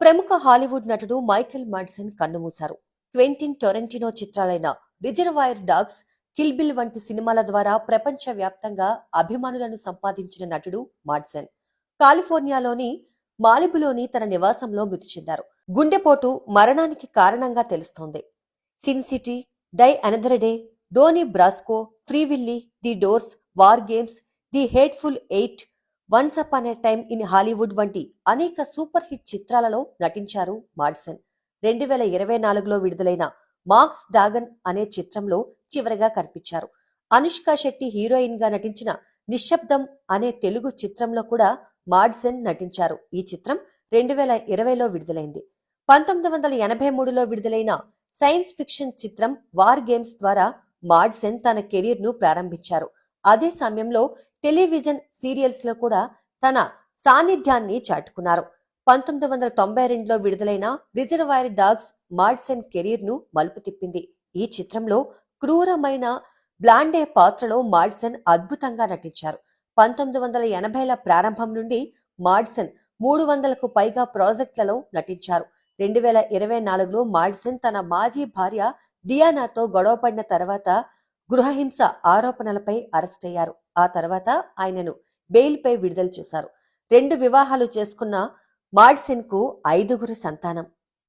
ప్రముఖ హాలీవుడ్ నటుడు Michael Madsen కన్నుమూశారు. క్వెంటిన్ టొరెంటినో చిత్రాలైన రిజర్వాయర్ డాగ్స్, కిల్ బిల్ వంటి సినిమాల ద్వారా ప్రపంచ వ్యాప్తంగా అభిమానులను సంపాదించిన నటుడు మాడ్సన్ కాలిఫోర్నియాలోని మాలిబులోని తన నివాసంలో మృతి చెందారు. గుండెపోటు మరణానికి కారణంగా తెలుస్తోంది. Sin City, Die Another Day, Donnie Brasco, Free Willy, The Doors, War Games, The Hateful Eight, Once Upon a Time in Hollywood వంటి అనేక సూపర్ హిట్ చిత్రాలలో నటించారు మాడ్సన్. 2024లో విడుదలైన మార్క్స్ డాగన్ అనే చిత్రంలో చివరగా కనిపించారు. అనుష్క శెట్టి హీరోయిన్ గా నటించిన నిశ్శబ్దం అనే తెలుగు చిత్రంలో కూడా మాడ్సన్ నటించారు. ఈ చిత్రం 2020లో విడుదలైంది. 1983లో విడుదలైన సైన్స్ ఫిక్షన్ చిత్రం వార్ గేమ్స్ ద్వారా మాడ్సన్ తన కెరీర్ ను ప్రారంభించారు. అదే సమయంలో టెలివిజన్ సీరియల్స్ లో కూడా తన సాన్నిధ్యాన్ని చాటుకున్నారు. 1992లో విడుదలైన రిజర్వాయర్ డాగ్స్ మాడ్సన్ కెరీర్ ను మలుపు తిప్పింది. ఈ చిత్రంలో క్రూరమైన బ్లాండే పాత్రలో మాడ్సన్ అద్భుతంగా నటించారు. 1980ల ప్రారంభం నుండి మాడ్సన్ 300కు పైగా ప్రాజెక్టులలో నటించారు. 2024లో మాడ్సన్ తన మాజీ భార్య డియానాతో గొడవపడిన తర్వాత గృహహింస ఆరోపణలపై అరెస్ట్ అయ్యారు. ఆ తర్వాత ఆయనను బెయిల్పై విడుదల చేశారు. 2 వివాహాలు చేసుకున్న మాడ్సన్ కు 5గురు సంతానం.